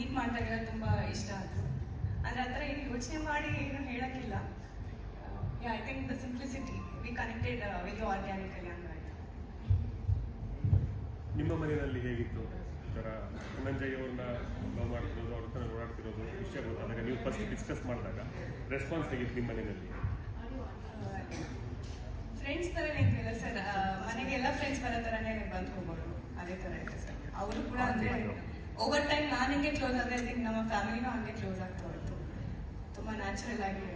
Meet ಮಾಡಿದಾಗೆಲ್ಲ ತುಂಬ ಇಷ್ಟ ಆಯಿತು. ಅಂದರೆ ಆ ಥರ ಏನು ಯೋಚನೆ ಮಾಡಿ ಏನು ಹೇಳೋಕ್ಕಿಲ್ಲ. I think the simplicity we connected very organically ಹಂಗಾಯ್ತು. ನಿಮ್ಮ ಮನೆಯಲ್ಲಿ ಹೇಗಿತ್ತು ಥರ ಧನಂಜಯ್ ಅವ್ರನ್ನ ಲವ್ ಮಾಡ್ತಿರೋದು, ಅವ್ರ ಹತ್ರ ಓಡಾಡ್ತಿರೋದು ವಿಷಯ ಗೊತ್ತಾದಾಗ ನೀವು ಫಸ್ಟ್ ಡಿಸ್ಕಸ್ ಮಾಡಿದಾಗ ರೆಸ್ಪಾನ್ಸ್ ಹೇಗಿತ್ತು ನಿಮ್ಮ ಮನೆಯಲ್ಲಿ? ಫ್ರೆಂಡ್ಸ್ ಥರನೇ ಇದ್ದಿಲ್ಲ ಸರ್, ಮನೆಗೆಲ್ಲ ಫ್ರೆಂಡ್ಸ್ ಬರೋ ಥರನೇ ಬಂದು ಹೋಗೋರು, ಅದೇ ಥರ ಇದೆ ಸರ್. ಅವರು ಕೂಡ ಅಂದರೆ ಓವರ್ ಟೈಮ್ ನಾನು ಹಿಂಗೆ ಕ್ಲೋಸ್ ಆದರೆ ಐ ಥಿಂಕ್ ನಮ್ಮ ಫ್ಯಾಮಿಲಿನೂ ಹಂಗೆ ಕ್ಲೋಸ್ ಆಗ್ತಾ ಹೋಯ್ತು. ತುಂಬ ನ್ಯಾಚುರಲ್ ಆಗಿ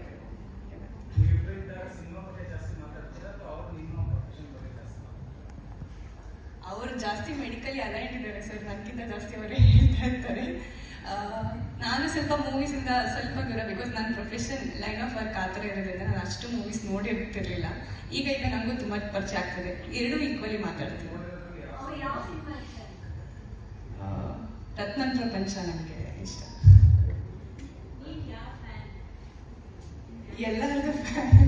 ಅವರು ಜಾಸ್ತಿ ಮೆಡಿಕಲಿ ಅಲೈನ್ ಇದ್ದಾರೆ ಸರ್, ನನಗಿಂತ ಜಾಸ್ತಿ ಅವರೇ ಹೇಳ್ತಾ ಇರ್ತಾರೆ. ನಾನು ಸ್ವಲ್ಪ ಮೂವೀಸಿಂದ ಸ್ವಲ್ಪ ದೂರ, ಬಿಕಾಸ್ ನನ್ನ ಪ್ರೊಫೆಷನ್ ಲೈನ್ ಆಫ್ ವರ್ಕ್ ಆ ಥರ ಇರೋದ್ರಿಂದ ನಾನು ಅಷ್ಟು ಮೂವೀಸ್ ನೋಡಿರ್ತಿರ್ಲಿಲ್ಲ. ಈಗ ನನಗೂ ತುಂಬ ಪರಿಚಯ ಆಗ್ತದೆ, ಎರಡೂ ಈಕ್ವಲಿ ಮಾತಾಡ್ತೀವಿ. ರತ್ನಂ ಪ್ರಪಂಚ ನನಗೆ ಇಷ್ಟ, ಎಲ್ಲರದ್ದು ಫ್ಯಾನ್.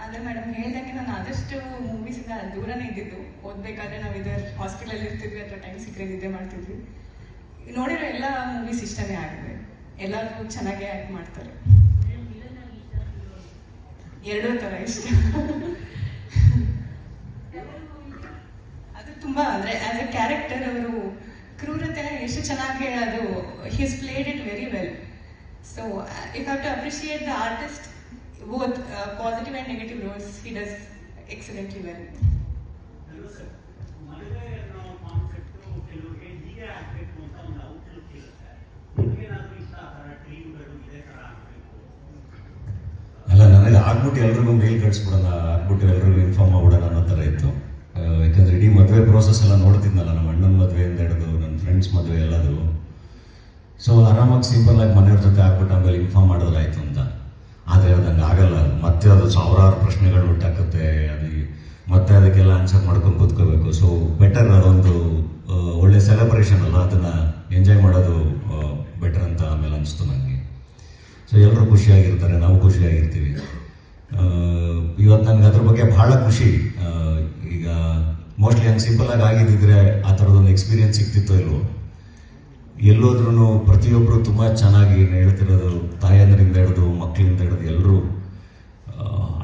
ಅದೇ ಮೇಡಮ್ ಹೇಳ್ದಂಗೆ ನಾನು ಆದಷ್ಟು ಮೂವೀಸಿಂದ ದೂರನೇ ಇದ್ದಿದ್ದು. ಓದಬೇಕಾದ್ರೆ ನಾವು ಇದರ ಹಾಸ್ಪಿಟಲಲ್ಲಿ ಇರ್ತಿದ್ವಿ ಅಥವಾ ಟೈಮ್ ಸಿಕ್ಕರೆ ನಿದ್ದೆ ಮಾಡ್ತಿದ್ವಿ. ನೋಡಿರೋ ಎಲ್ಲ ಮೂವೀಸ್ ಇಷ್ಟನೇ ಆಗಿದೆ, ಎಲ್ಲರೂ ಚೆನ್ನಾಗೇ ಆ್ಯಕ್ಟ್ ಮಾಡ್ತಾರೆ. ಎರಡೂ ಥರ ಇಷ್ಟ. ಅದು ತುಂಬ ಅಂದರೆ ಆ್ಯಸ್ ಎ ಕ್ಯಾರೆಕ್ಟರ್ ಅವರು ಕ್ರೂರತೆನ ಎಷ್ಟು ಚೆನ್ನಾಗಿ ಅದು he's played it very well. So if have to appreciate the artist, both positive and negative roles, he does excellently well. Hello sir, ಮದುವೆ ಅನ್ನೋ ಕಾನ್ಸೆಪ್ಟ್ ಕೆಲವರಿಗೆ ಹೀಗೆ ಆಗಬೇಕು ಅಂತ ಒಂದು ಔಟ್ಲುಕ್ ಇರುತ್ತೆ. ನಿಮಗೇನಾದರೂ ಇಷ್ಟ ಆ ಥರ ಡ್ರೀಮ್ಗಳು ಇದೇ ಥರ ಆಗಬೇಕು? ಅಲ್ಲ, ನನಗೆ ಆಗ್ಬಿಟ್ಟು ಎಲ್ರಿಗೂ ಮೇಲ್ ಕಳಿಸ್ಬಿಡೋಣ, ಆಗ್ಬಿಟ್ಟು ಎಲ್ರಿಗೂ ಇನ್ಫಾರ್ಮ್ ಮಾಡ್ಬಿಡೋಣ ಅನ್ನೋ ಥರ ಇತ್ತು. ಯಾಕಂದ್ರೆ ಇಡೀ ಮದುವೆ ಪ್ರೋಸೆಸ್ ಎಲ್ಲ ನೋಡ್ತಿದ್ನಲ್ಲ, ನಮ್ಮ ಅಣ್ಣನ ಮದುವೆಯಿಂದ ಹಿಡಿದು ನನ್ನ ಫ್ರೆಂಡ್ಸ್ ಮದುವೆ ಎಲ್ಲದು. ಸೊ ಆರಾಮಾಗಿ ಸಿಂಪಲ್ ಆಗಿ ಮನೆಯವ್ರ ಜೊತೆ ಆಗ್ಬಿಟ್ಟು ಆಮೇಲೆ ಇನ್ಫಾರ್ಮ್ ಮಾಡೋದಾಯ್ತು ಅಂತ. ಆದರೆ ಅದು ಹಂಗೆ ಆಗಲ್ಲ. ಮತ್ತೆ ಅದು ಸಾವಿರಾರು ಪ್ರಶ್ನೆಗಳು ಹುಟ್ಟಾಕುತ್ತೆ, ಅದು ಮತ್ತೆ ಅದಕ್ಕೆಲ್ಲ ಆನ್ಸರ್ ಮಾಡ್ಕೊಂಡು ಕೂತ್ಕೋಬೇಕು. ಸೊ ಬೆಟರ್ ಅದೊಂದು ಒಳ್ಳೆ ಸೆಲೆಬ್ರೇಷನ್ ಅಲ್ಲ, ಅದನ್ನು ಎಂಜಾಯ್ ಮಾಡೋದು ಬೆಟರ್ ಅಂತ ಆಮೇಲೆ ಅನಿಸ್ತು ನನಗೆ. ಸೊ ಎಲ್ಲರೂ ಖುಷಿಯಾಗಿರ್ತಾರೆ, ನಾವು ಖುಷಿಯಾಗಿರ್ತೀವಿ. ಇವತ್ತು ನನಗೆ ಅದ್ರ ಬಗ್ಗೆ ಭಾಳ ಖುಷಿ. ಈಗ ಮೋಸ್ಟ್ಲಿ ಹಂಗೆ ಸಿಂಪಲಾಗಿ ಆಗಿದ್ದಿದ್ರೆ ಆ ಥರದೊಂದು ಎಕ್ಸ್ಪೀರಿಯನ್ಸ್ ಸಿಗ್ತಿತ್ತೋ ಇಲ್ವೋ. ಎಲ್ಲೋದ್ರೂ ಪ್ರತಿಯೊಬ್ಬರು ತುಂಬ ಚೆನ್ನಾಗಿ ಹೇಳ್ತಿರೋದು, ತಾಯಂದ್ರಿಂದ ಹಿಡಿದು ಮಕ್ಕಳಿಂದ ಹಿಡಿದು ಎಲ್ಲರೂ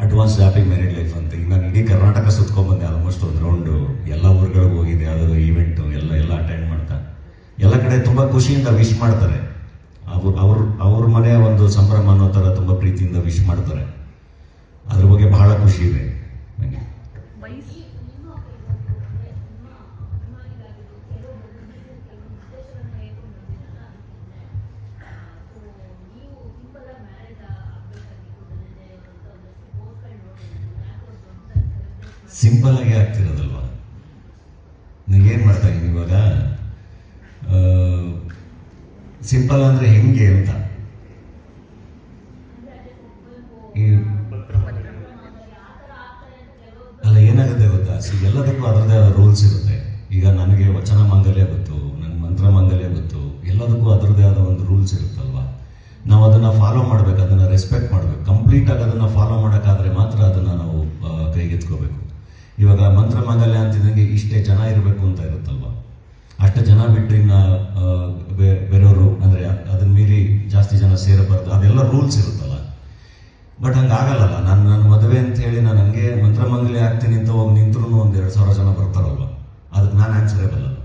ಅಡ್ವಾನ್ಸ್ ಹ್ಯಾಪಿ ಮ್ಯಾರಿಡ್ ಲೈಫ್ ಅಂತ. ಈಗ ನಾನು ಇಡೀ ಕರ್ನಾಟಕ ಸುತ್ಕೊಂಡ್ಬಂದೆ, ಆಲ್ಮೋಸ್ಟ್ ಒಂದು ರೌಂಡು ಎಲ್ಲ ಊರುಗಳಿಗೂ ಹೋಗಿದೆ, ಯಾವುದೋ ಈವೆಂಟು ಎಲ್ಲ ಅಟೆಂಡ್ ಮಾಡ್ತಾ ಎಲ್ಲ ಕಡೆ ತುಂಬ ಖುಷಿಯಿಂದ ವಿಶ್ ಮಾಡ್ತಾರೆ. ಅವ್ರ ಮನೆಯ ಒಂದು ಸಂಭ್ರಮ ಅನ್ನೋ ಥರ ತುಂಬ ಪ್ರೀತಿಯಿಂದ ವಿಶ್ ಮಾಡ್ತಾರೆ. ಅದ್ರ ಬಗ್ಗೆ ಬಹಳ ಖುಷಿ ಇದೆ ನನಗೆ. ಸಿಂಪಲ್ ಆಗಿ ಆಗ್ತಿರೋದಲ್ವಾ, ನೀವೇನು ಮಾಡ್ತಾ ಇದ್ದೀನಿ ಇವಾಗ. ಸಿಂಪಲ್ ಅಂದರೆ ಹೆಂಗೆ ಅಂತ ಅಲ್ಲ, ಏನಾಗುತ್ತೆ ಗೊತ್ತಾ, ಎಲ್ಲದಕ್ಕೂ ಅದರದೇ ಆದ ರೂಲ್ಸ್ ಇರುತ್ತೆ. ಈಗ ನನಗೆ ವಚನ ಮಾಂಗಲ್ಯ ಗೊತ್ತು, ನನ್ನ ಮಂತ್ರ ಮಾಂಗಲ್ಯ ಗೊತ್ತು, ಎಲ್ಲದಕ್ಕೂ ಅದರದೇ ಆದ ಒಂದು ರೂಲ್ಸ್ ಇರುತ್ತಲ್ವಾ. ನಾವು ಅದನ್ನು ಫಾಲೋ ಮಾಡಬೇಕು, ಅದನ್ನು ರೆಸ್ಪೆಕ್ಟ್ ಮಾಡಬೇಕು. ಕಂಪ್ಲೀಟಾಗಿ ಅದನ್ನು ಫಾಲೋ ಮಾಡೋಕ್ಕಾದ್ರೆ ಮಾತ್ರ ಅದನ್ನು ನಾವು ಕೈಗೆತ್ಕೋಬೇಕು. ಇವಾಗ ಮಂತ್ರ ಮಾಂಗಲ್ಯ ಅಂತಿದ್ದಂಗೆ ಇಷ್ಟೇ ಜನ ಇರಬೇಕು ಅಂತ ಇರುತ್ತಲ್ವ, ಅಷ್ಟು ಜನ ಬಿಟ್ಟು ಇನ್ನು ಬೇರೆಯವರು ಅಂದರೆ ಅದನ್ನ ಮೀರಿ ಜಾಸ್ತಿ ಜನ ಸೇರಬಾರ್ದು, ಅದೆಲ್ಲ ರೂಲ್ಸ್ ಇರುತ್ತಲ್ಲ. ಬಟ್ ಹಂಗೆ ಆಗಲ್ಲಲ್ಲ. ನನ್ನ ಮದುವೆ ಅಂತ ಹೇಳಿ ನಾನು ಹಂಗೆ ಮಂತ್ರಮಾಂಗಲ್ಯ ಆಗ್ತೀನಿ ಅಂತ ಹೋಗಿ ನಿಂತ್ರೂ ಒಂದು 2,000 ಜನ ಬರ್ತಾರಲ್ವ, ಅದಕ್ಕೆ ನಾನು ಆನ್ಸರೇಬಲ್ ಅಲ್ಲ.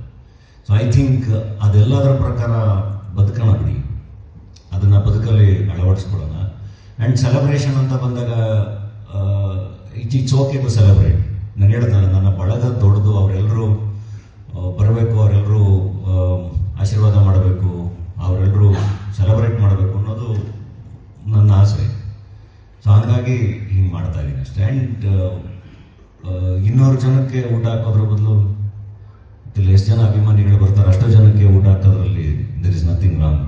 ಸೊ ಐ ಥಿಂಕ್ ಅದೆಲ್ಲದರ ಪ್ರಕಾರ ಬದುಕೋಣ ಬಿಡಿ, ಅದನ್ನು ಬದುಕಲ್ಲಿ ಅಳವಡಿಸ್ಕೊಡೋಣ. ಆ್ಯಂಡ್ ಸೆಲೆಬ್ರೇಷನ್ ಅಂತ ಬಂದಾಗ ಇಟ್ಸ್ ಓಕೆ ಟು ಸೆಲೆಬ್ರೇಟ್. ನಾನು ಹೇಳಿದ್ನಲ್ಲ, ನನ್ನ ಬಳಗ ದೊಡ್ಡದು, ಅವರೆಲ್ಲರೂ ಬರಬೇಕು, ಅವರೆಲ್ಲರೂ ಆಶೀರ್ವಾದ ಮಾಡಬೇಕು, ಅವರೆಲ್ಲರೂ ಸೆಲೆಬ್ರೇಟ್ ಮಾಡಬೇಕು ಅನ್ನೋದು ನನ್ನ ಆಸೆ. ಸೊ ಹಾಗಾಗಿ ಹಿಂಗೆ ಮಾಡ್ತಾ ಇದ್ದೀನಿ ಅಷ್ಟೇ. ಆ್ಯಂಡ್ 200 ಜನಕ್ಕೆ ಊಟ ಹಾಕೋದ್ರ ಬದಲು ಇಲ್ಲಿ ಎಷ್ಟು ಜನ ಅಭಿಮಾನಿಗಳು ಬರ್ತಾರೆ ಅಷ್ಟೋ ಜನಕ್ಕೆ ಊಟ ಹಾಕೋದ್ರಲ್ಲಿ ದೇರ್ ಇಸ್ ನಥಿಂಗ್ ರಾಂಗ್.